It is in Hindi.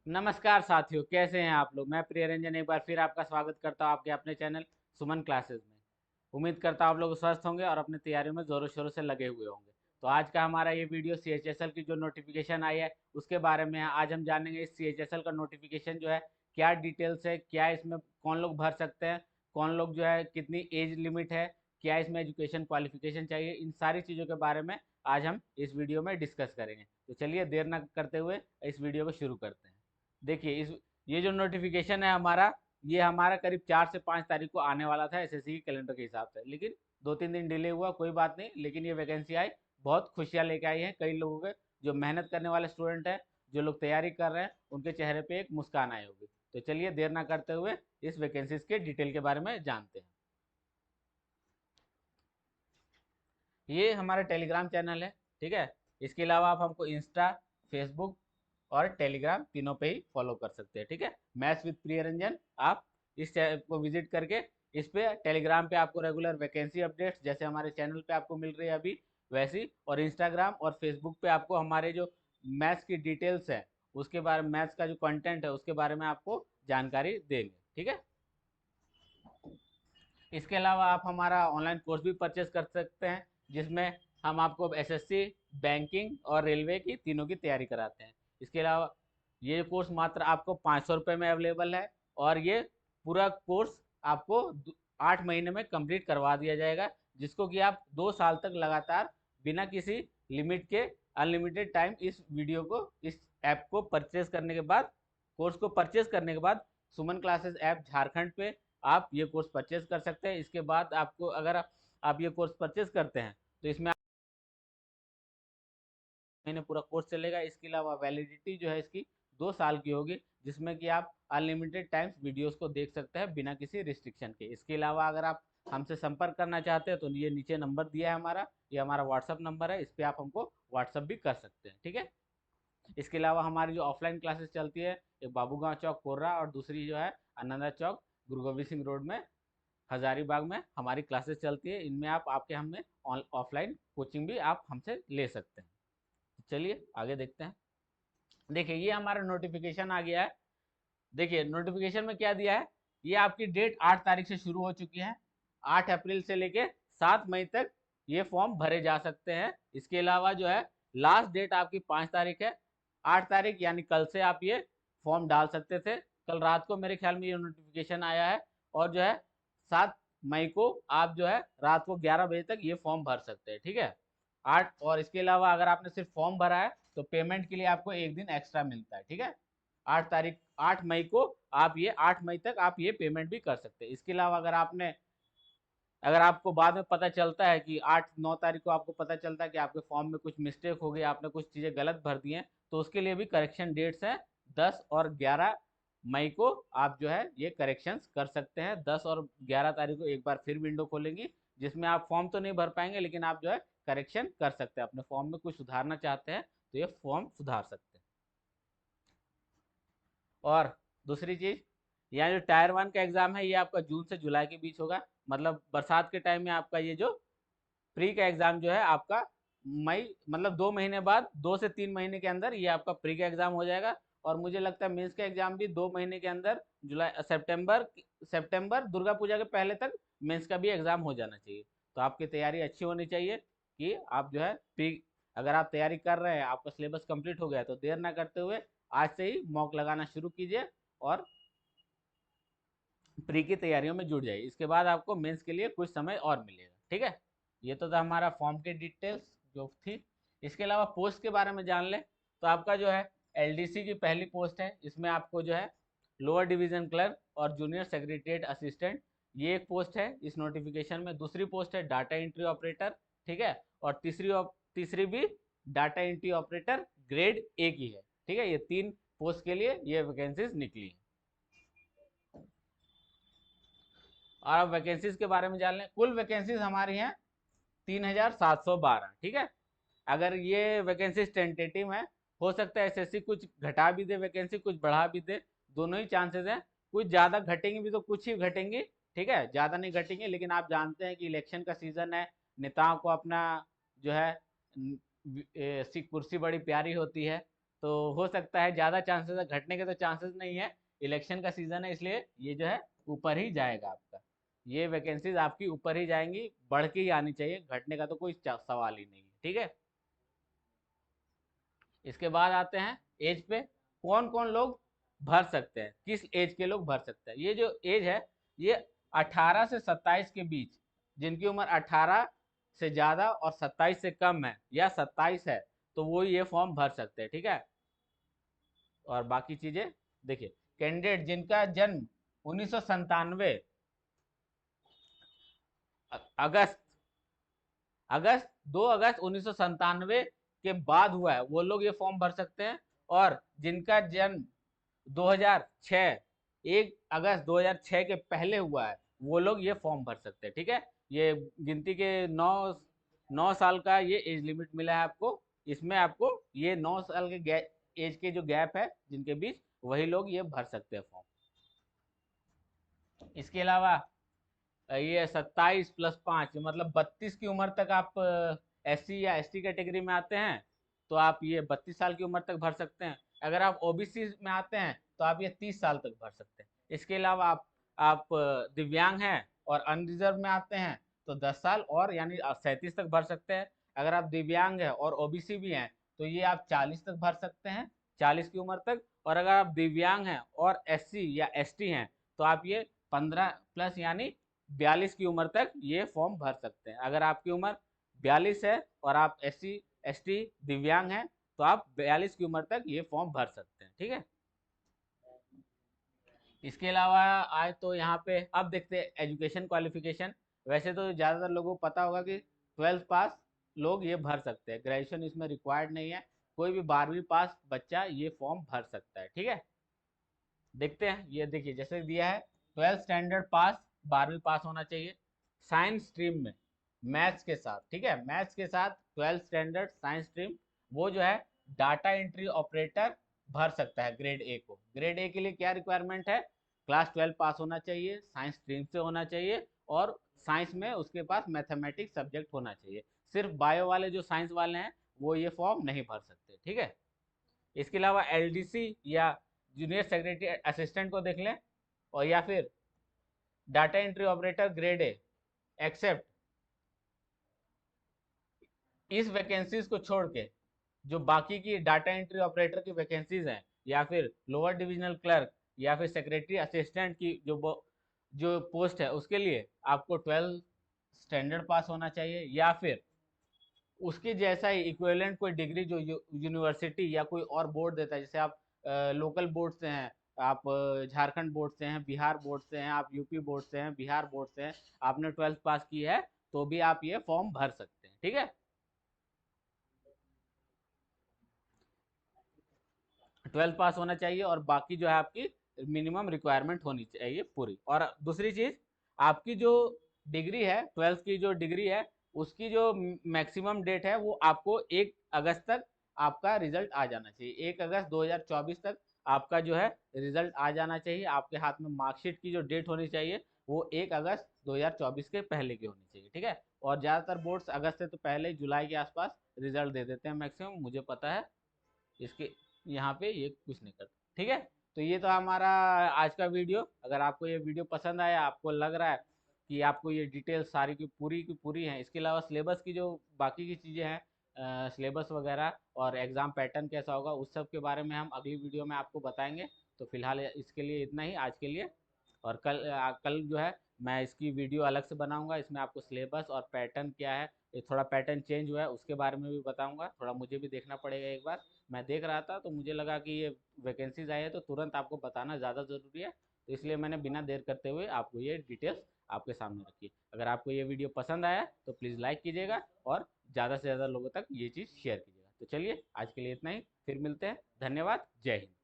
नमस्कार साथियों, कैसे हैं आप लोग। मैं प्रिय रंजन एक बार फिर आपका स्वागत करता हूं आपके अपने चैनल सुमन क्लासेस में। उम्मीद करता हूं आप लोग स्वस्थ होंगे और अपनी तैयारियों में ज़ोरों शोरों से लगे हुए होंगे। तो आज का हमारा ये वीडियो CHSL की जो नोटिफिकेशन आई है उसके बारे में है। आज हम जानेंगे इस CHSL का नोटिफिकेशन जो है क्या डिटेल्स है, क्या इसमें कौन लोग भर सकते हैं, कौन लोग जो है, कितनी एज लिमिट है, क्या इसमें एजुकेशन क्वालिफिकेशन चाहिए, इन सारी चीज़ों के बारे में आज हम इस वीडियो में डिस्कस करेंगे। तो चलिए देर न करते हुए इस वीडियो को शुरू करते हैं। देखिए इस ये जो नोटिफिकेशन है हमारा, ये हमारा करीब 4 से 5 तारीख को आने वाला था SSC के कैलेंडर के हिसाब से, लेकिन 2-3 दिन डिले हुआ, कोई बात नहीं। लेकिन ये वैकेंसी आई, बहुत खुशियाँ लेके आई हैं कई लोगों के। जो मेहनत करने वाले स्टूडेंट हैं, जो लोग तैयारी कर रहे हैं, उनके चेहरे पे एक मुस्कान आई होगी। तो चलिए देर ना करते हुए इस वैकेंसीज के डिटेल के बारे में जानते हैं। ये हमारा टेलीग्राम चैनल है, ठीक है। इसके अलावा आप हमको इंस्टा, फेसबुक और टेलीग्राम तीनों पे ही फॉलो कर सकते हैं, ठीक है। मैथ्स विद प्रिय रंजन, आप इस चैनल को विजिट करके इस पे टेलीग्राम पे आपको रेगुलर वैकेंसी अपडेट्स जैसे हमारे चैनल पे आपको मिल रही है अभी वैसी, और इंस्टाग्राम और फेसबुक पे आपको हमारे जो मैथ्स की डिटेल्स है उसके बारे में, मैथ्स का जो कंटेंट है उसके बारे में आपको जानकारी देंगे, ठीक है। इसके अलावा आप हमारा ऑनलाइन कोर्स भी परचेज कर सकते हैं, जिसमें हम आपको SSC, बैंकिंग और रेलवे की तीनों की तैयारी कराते हैं। इसके अलावा ये कोर्स मात्र आपको 500 रुपये में अवेलेबल है, और ये पूरा कोर्स आपको 8 महीने में कंप्लीट करवा दिया जाएगा, जिसको कि आप 2 साल तक लगातार बिना किसी लिमिट के अनलिमिटेड टाइम इस ऐप को परचेज करने के बाद, कोर्स को परचेज करने के बाद सुमन क्लासेस ऐप झारखंड पे आप ये कोर्स परचेज कर सकते हैं। इसके बाद आपको, अगर आप ये कोर्स परचेज करते हैं तो इसमें महीने पूरा कोर्स चलेगा। इसके अलावा वैलिडिटी जो है इसकी 2 साल की होगी, जिसमें कि आप अनलिमिटेड टाइम्स वीडियोस को देख सकते हैं बिना किसी रिस्ट्रिक्शन के। इसके अलावा अगर आप हमसे संपर्क करना चाहते हैं तो ये नीचे नंबर दिया है हमारा, ये हमारा व्हाट्सअप नंबर है, इस पर आप हमको व्हाट्सअप भी कर सकते हैं, ठीक है। इसके अलावा हमारी जो ऑफलाइन क्लासेस चलती है, एक बाबूगांव चौक कोर्रा और दूसरी जो है आनंदा चौक गुरु गोविंद सिंह रोड में हजारीबाग में हमारी क्लासेस चलती है। इनमें आप आपके हमें ऑफलाइन कोचिंग भी आप हमसे ले सकते हैं। चलिए आगे देखते हैं। देखिए ये हमारा नोटिफिकेशन आ गया है। देखिए नोटिफिकेशन में क्या दिया है, ये आपकी डेट 8 तारीख से शुरू हो चुकी है। 8 अप्रैल से लेके 7 मई तक ये फॉर्म भरे जा सकते हैं। इसके अलावा जो है लास्ट डेट आपकी 5 तारीख है। 8 तारीख यानी कल से आप ये फॉर्म डाल सकते थे। कल रात को मेरे ख्याल में ये नोटिफिकेशन आया है, और जो है 7 मई को आप जो है रात को 11 बजे तक ये फॉर्म भर सकते हैं, ठीक है। और इसके अलावा अगर आपने सिर्फ फॉर्म भरा है तो पेमेंट के लिए आपको एक दिन एक्स्ट्रा मिलता है, ठीक है। 8 मई को आप ये 8 मई तक आप ये पेमेंट भी कर सकते हैं। इसके अलावा अगर आपको बाद में पता चलता है कि 8-9 तारीख को आपको पता चलता है कि आपके फॉर्म में कुछ मिस्टेक हो गई, आपने कुछ चीज़ें गलत भर दी हैं, तो उसके लिए भी करेक्शन डेट्स हैं। 10 और 11 मई को आप जो है ये करेक्शंस कर सकते हैं। 10 और 11 तारीख को एक बार फिर विंडो खोलेंगी, जिसमें आप फॉर्म तो नहीं भर पाएंगे, लेकिन आप जो है करेक्शन कर सकते हैं। अपने फॉर्म में कुछ सुधारना चाहते हैं तो ये फॉर्म सुधार सकते हैं। और दूसरी चीज़, यहाँ जो टायर 1 का एग्ज़ाम है ये आपका जून से जुलाई के बीच होगा। मतलब बरसात के टाइम में आपका ये जो प्री का एग्ज़ाम जो है आपका मई, मतलब 2 महीने बाद, 2 से 3 महीने के अंदर ये आपका प्री का एग्ज़ाम हो जाएगा। और मुझे लगता है मेंस का एग्ज़ाम भी 2 महीने के अंदर, जुलाई सितंबर सितंबर दुर्गा पूजा के पहले तक मेंस का भी एग्ज़ाम हो जाना चाहिए। तो आपकी तैयारी अच्छी होनी चाहिए कि आप जो है प्री, अगर आप तैयारी कर रहे हैं, आपका सिलेबस कंप्लीट हो गया, तो देर ना करते हुए आज से ही मॉक लगाना शुरू कीजिए और प्री की तैयारियों में जुट जाइए। इसके बाद आपको मेंस के लिए कुछ समय और मिलेगा, ठीक है। ये तो था हमारा फॉर्म की डिटेल्स जो थी। इसके अलावा पोस्ट के बारे में जान लें तो आपका जो है LDC की पहली पोस्ट है, इसमें आपको जो है लोअर डिवीजन क्लर्क और जूनियर सेक्रेटरीट असिस्टेंट, ये एक पोस्ट है इस नोटिफिकेशन में। दूसरी पोस्ट है डाटा एंट्री ऑपरेटर, ठीक है। और तीसरी भी data entry operator grade A की है, ठीक है। ये 3 पोस्ट के लिए ये वैकेंसीज निकली है। और अब वैकेंसीज के बारे में जान लें। कुल वैकेंसीज हमारी हैं 3,712, ठीक है। अगर ये वैकेंसीज टेंटेटिव है, हो सकता है SSC कुछ घटा भी दे वैकेंसी, कुछ बढ़ा भी दे, दोनों ही चांसेस हैं। कुछ ज़्यादा घटेंगी भी तो कुछ ही घटेंगी, ठीक है, ज़्यादा नहीं घटेंगे। लेकिन आप जानते हैं कि इलेक्शन का सीज़न है, नेताओं को अपना जो है कुर्सी बड़ी प्यारी होती है। तो हो सकता है, ज़्यादा चांसेस है, घटने के तो चांसेस नहीं है, इलेक्शन का सीज़न है इसलिए ये जो है ऊपर ही जाएगा आपका, ये वैकेंसीज आपकी ऊपर ही जाएंगी, बढ़ के ही आनी चाहिए, घटने का तो कोई सवाल ही नहीं है, ठीक है। इसके बाद आते हैं एज पे, कौन कौन लोग भर सकते हैं, किस एज के लोग भर सकते हैं। ये जो एज है ये 18 से 27 के बीच, जिनकी उम्र 18 से ज़्यादा और 27 से कम है या 27 है, तो वो ये फॉर्म भर सकते हैं, ठीक है। और बाकी चीज़ें देखिए, कैंडिडेट जिनका जन्म 1997 अगस्त अगस्त 2 अगस्त 1997 के बाद हुआ है, वो लोग ये फॉर्म भर सकते हैं। और जिनका जन्म 2006 1 अगस्त 2006 के पहले हुआ है, वो लोग ये फॉर्म भर सकते हैं, ठीक है। ये गिनती के 9 साल का ये एज लिमिट मिला है आपको, इसमें आपको ये 9 साल के एज के जो गैप है जिनके बीच, वही लोग ये भर सकते हैं फॉर्म। इसके अलावा ये 27 + 5 मतलब 32 की उम्र तक आप SC या ST कैटेगरी में आते हैं, तो आप ये 32 साल की उम्र तक भर सकते हैं। अगर आप OBC में आते हैं तो आप ये 30 साल तक भर सकते हैं। इसके अलावा आप दिव्यांग हैं और अनरिजर्व में आते हैं तो 10 साल और यानी 37 तक भर सकते हैं। अगर आप दिव्यांग हैं और OBC भी हैं तो ये आप 40 तक भर सकते हैं, 40 की उम्र तक। और अगर आप दिव्यांग हैं और SC या ST हैं तो आप ये 15+ यानी 42 की उम्र तक ये फॉर्म भर सकते हैं। अगर आपकी उम्र 42 है और आप SC ST दिव्यांग हैं तो आप 42 की उम्र तक ये फॉर्म भर सकते हैं, ठीक है। इसके अलावा आए तो यहाँ पे अब देखते हैं एजुकेशन क्वालिफिकेशन। वैसे तो ज़्यादातर लोगों को पता होगा कि 12th पास लोग ये भर सकते हैं, ग्रेजुएशन इसमें रिक्वायर्ड नहीं है, कोई भी 12वीं पास बच्चा ये फॉर्म भर सकता है, ठीक है। देखते हैं, ये देखिए जैसे दिया है 12th स्टैंडर्ड पास, 12वीं पास होना चाहिए साइंस स्ट्रीम में, मैथ्स के साथ, ठीक है, मैथ्स के साथ 12th स्टैंडर्ड साइंस स्ट्रीम। वो जो है डाटा एंट्री ऑपरेटर भर सकता है ग्रेड ए को। ग्रेड ए के लिए क्या रिक्वायरमेंट है, क्लास 12 पास होना चाहिए, साइंस स्ट्रीम से होना चाहिए, और साइंस में उसके पास मैथमेटिक्स सब्जेक्ट होना चाहिए। सिर्फ बायो वाले जो साइंस वाले हैं वो ये फॉर्म नहीं भर सकते, ठीक है। इसके अलावा LDC या जूनियर सेक्रेटरी असिस्टेंट को देख लें, और या फिर data entry operator grade A, except इस वैकेंसीज को छोड़ के जो बाकी की डाटा एंट्री ऑपरेटर की वैकेंसीज हैं, या फिर लोअर डिविजनल क्लर्क या फिर सेक्रेटरी असिस्टेंट की जो पोस्ट है, उसके लिए आपको 12 स्टैंडर्ड पास होना चाहिए, या फिर उसके जैसा ही इक्विवेलेंट कोई डिग्री जो यूनिवर्सिटी या कोई और बोर्ड देता है। जैसे आप लोकल बोर्ड से हैं, आप झारखंड बोर्ड से हैं, बिहार बोर्ड से हैं, आप यूपी बोर्ड से हैं, बिहार बोर्ड से हैं, आपने 12th पास की है तो भी आप ये फॉर्म भर सकते हैं, ठीक है। 12th पास होना चाहिए और बाकी जो है आपकी मिनिमम रिक्वायरमेंट होनी चाहिए पूरी। और दूसरी चीज़, आपकी जो डिग्री है, 12th की जो डिग्री है, उसकी जो मैक्सिमम डेट है वो आपको 1 अगस्त तक आपका रिजल्ट आ जाना चाहिए। 1 अगस्त 2024 तक आपका जो है रिजल्ट आ जाना चाहिए। आपके हाथ में मार्कशीट की जो डेट होनी चाहिए वो 1 अगस्त 2024 के पहले की होनी चाहिए, ठीक है। और ज़्यादातर बोर्ड्स अगस्त से तो पहले जुलाई के आसपास रिजल्ट दे देते हैं मैक्सिमम, मुझे पता है। इसके यहाँ पे ये कुछ नहीं करता, ठीक है। तो ये तो हमारा आज का वीडियो। अगर आपको ये वीडियो पसंद आया, आपको लग रहा है कि आपको ये डिटेल सारी की पूरी हैं, इसके अलावा सिलेबस की जो बाकी की चीज़ें हैं, सिलेबस वगैरह और एग्ज़ाम पैटर्न कैसा होगा, उस सब के बारे में हम अगली वीडियो में आपको बताएंगे। तो फिलहाल इसके लिए इतना ही आज के लिए। और कल जो है मैं इसकी वीडियो अलग से बनाऊंगा, इसमें आपको सिलेबस और पैटर्न क्या है, ये थोड़ा पैटर्न चेंज हुआ है उसके बारे में भी बताऊंगा। थोड़ा मुझे भी देखना पड़ेगा एक बार, मैं देख रहा था तो मुझे लगा कि ये वैकेंसीज आई है तो तुरंत आपको बताना ज़्यादा ज़रूरी है, तो इसलिए मैंने बिना देर करते हुए आपको ये डिटेल्स आपके सामने रखी। अगर आपको ये वीडियो पसंद आया तो प्लीज़ लाइक कीजिएगा और ज़्यादा से ज़्यादा लोगों तक ये चीज़ शेयर कीजिएगा। तो चलिए आज के लिए इतना ही, फिर मिलते हैं, धन्यवाद, जय हिंद।